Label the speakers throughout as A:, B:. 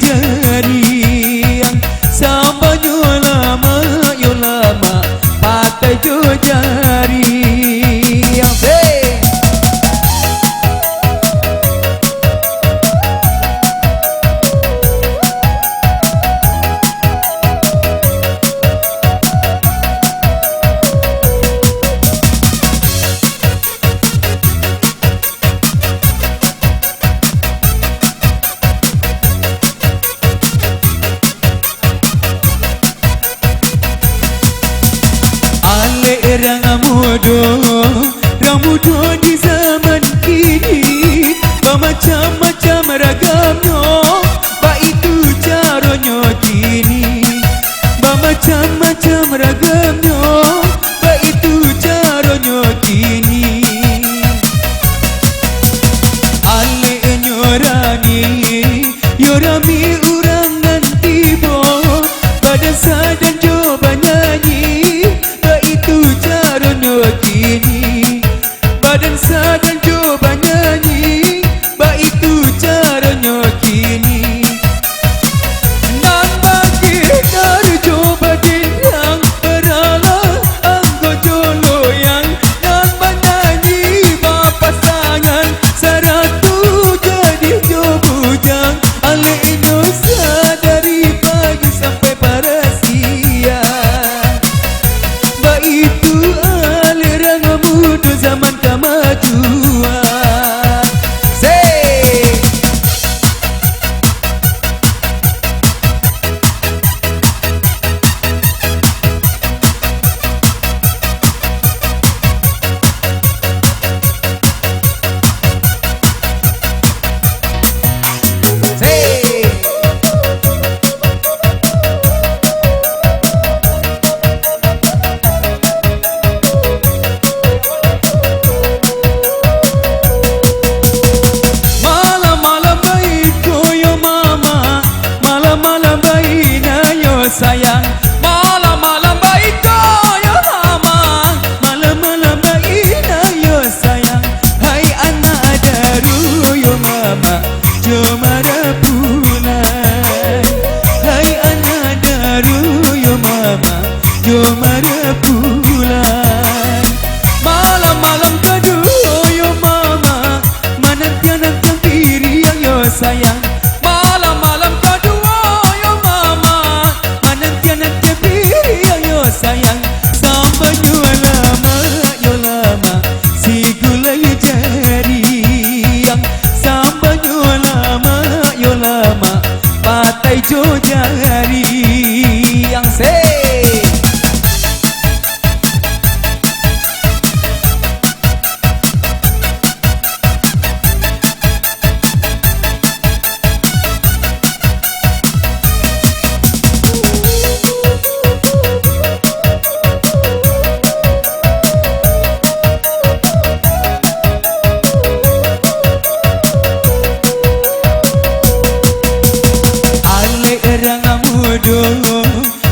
A: jari sampai yo lama pakai jo jari. Ramudo di zaman kini bermacam-macam ragamnya, baitu caranya kini. Bermacam-macam ragamnya, baitu caranya kini. Ale nyorani, yorami urang nanti bo, badasa dan coba nyanyi, baitu caranya kini. Badansa dan coba nyanyi, baitu caranya kini. Dan bagi dari coba dendang berala anggota loyang, dan menyanyi pasangan saratu jadi jo bujang. Ale inosa dari pagi sampai para siang, baitu aliran muda zaman kemajuan. Sayang, malam-malam baik yo mama, malam-malam baik yo sayang. Hai anak daru yo mama, jom ada pulang. Hai anak daru yo mama, jom ada pulang. Malam-malam kadu yo mama, menanti-nanti diri yo sayang. Malam-malam kadu sayang, sampai yo lama si gulai jari. Sampai yo lama patai jo jari. Yang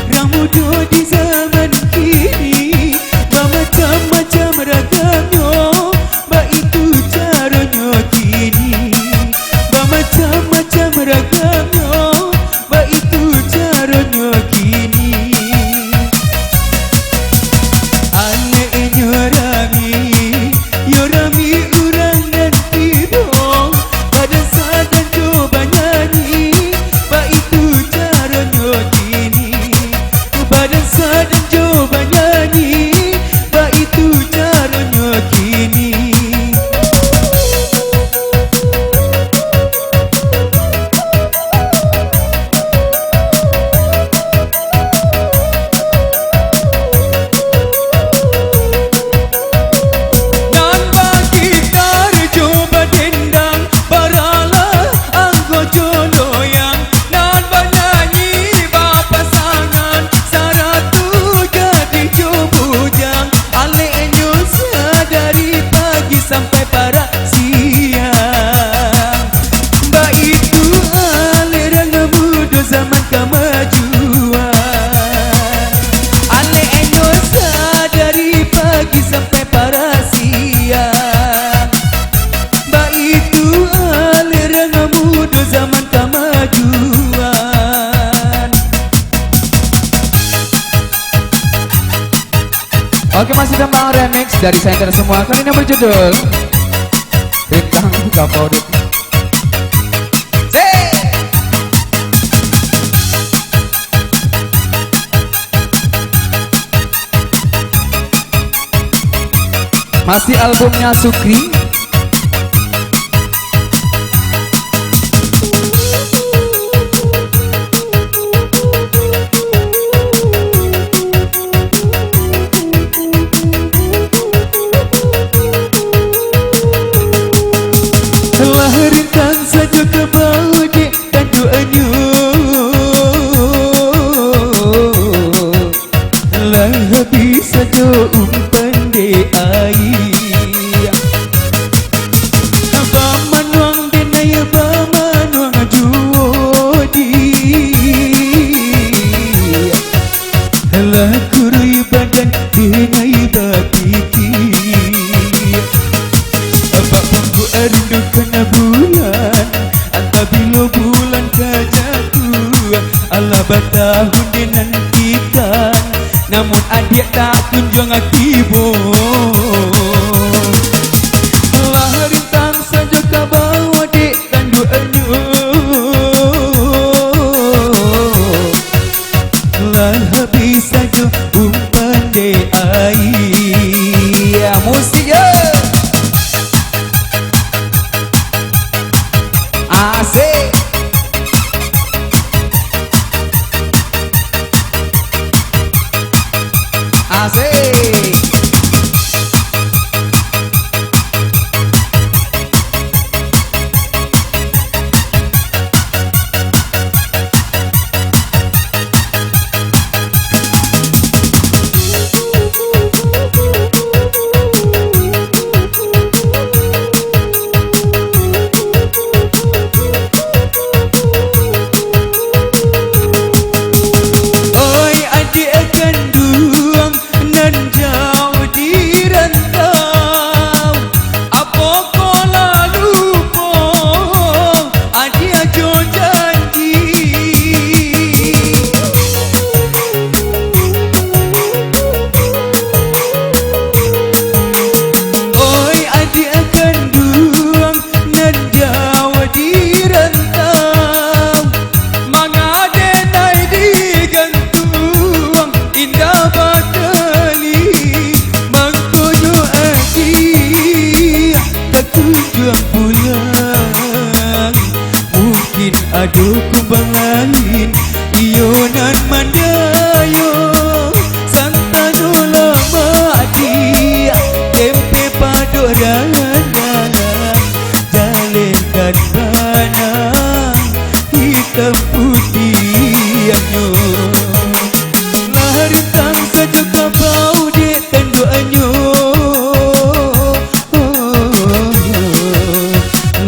A: Ramudo di zaman kini bermacam-macam ragamnya, baitu caranya kini. Bermacam-macam ragamnya, baitu caranya kini. Ale yorami urang dan tibong, badansa dan coba nyanyi, baitu caranya kini. Badansa dan coba nyanyi, baitu caranya kini. Dan bagi dari coba dendang berala anggota loyang, dan bernyanyi pasangan saratu jadi jo bujang. Ale nyosa dari pagi sampai para siang, baitu aliran muda zaman kemajuan. Ale nyosa dari pagi sampai para siang, baitu aliran muda zaman kemajuan. sudah mau remix dari saya semua. Kali ini berjudul Bintang Favorit. Masih albumnya Sukri. Rintang saja ke bawah di tanduannya, lah habis saja umpan di air. Bamanuang denai bamanuang jodi, lah kurui badan denai batiki. Rindu kena bulan, anta bila bulan kejatuh, Allah bertahun dinantikan, namun adik tak kunjung tiba. Allah rintang saja ke bawah di tanduannya, Allah habis saja umpan di air. Musiknya asik. Asik. Aduh kumbang lain ionan mandayo santano lama dia tempe padoran jalenkan banang hitam putih anyo larintang saja kabau di tanduanyo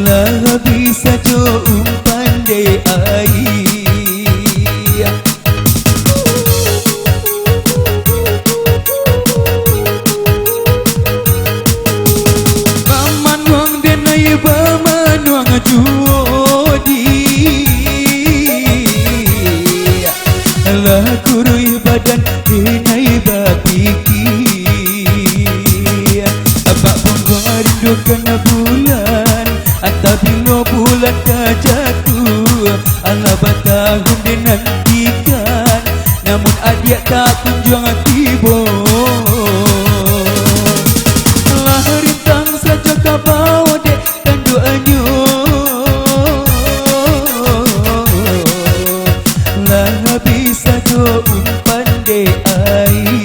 A: lah bisa jo de air. Bamanuang denai bamanuang jodi, lah kurui badan denai bapiki. Abak pun rindu kena bulan, anta bila bulan kejatuh, Allah bertahun dinantikan, namun adik tak kunjung tiba. Lah rintang saja ke bawah dek tanduannya, lah habis saja umpan di air.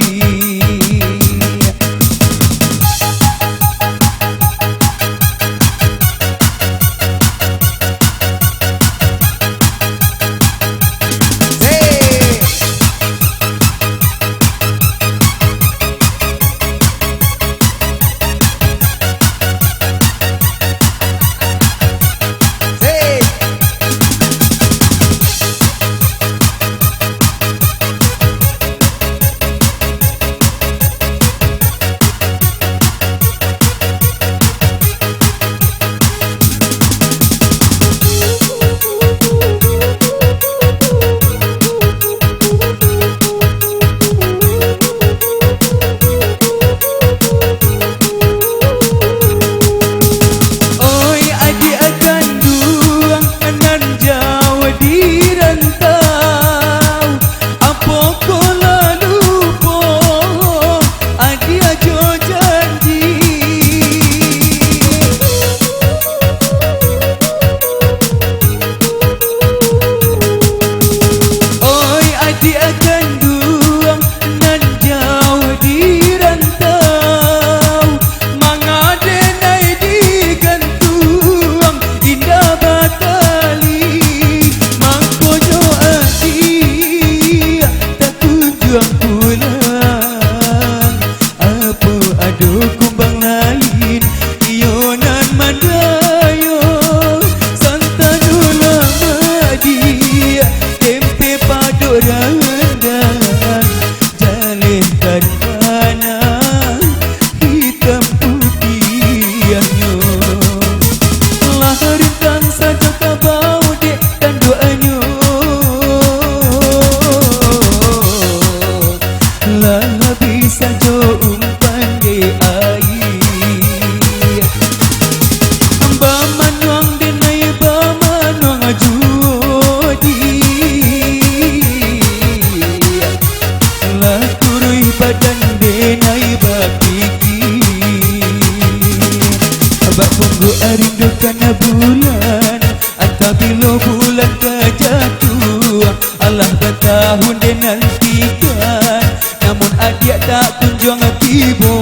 B: tahun dia nantikan, namun adik tak kunjung tiba.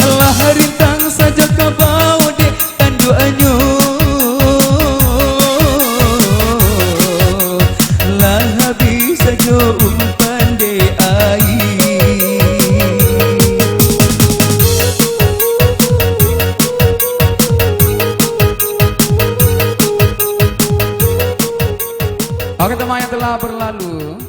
B: Lah rintang saja kabau dek tanduannya, lah habis saja umpan dek air.
A: Oke teman yang telah berlalu,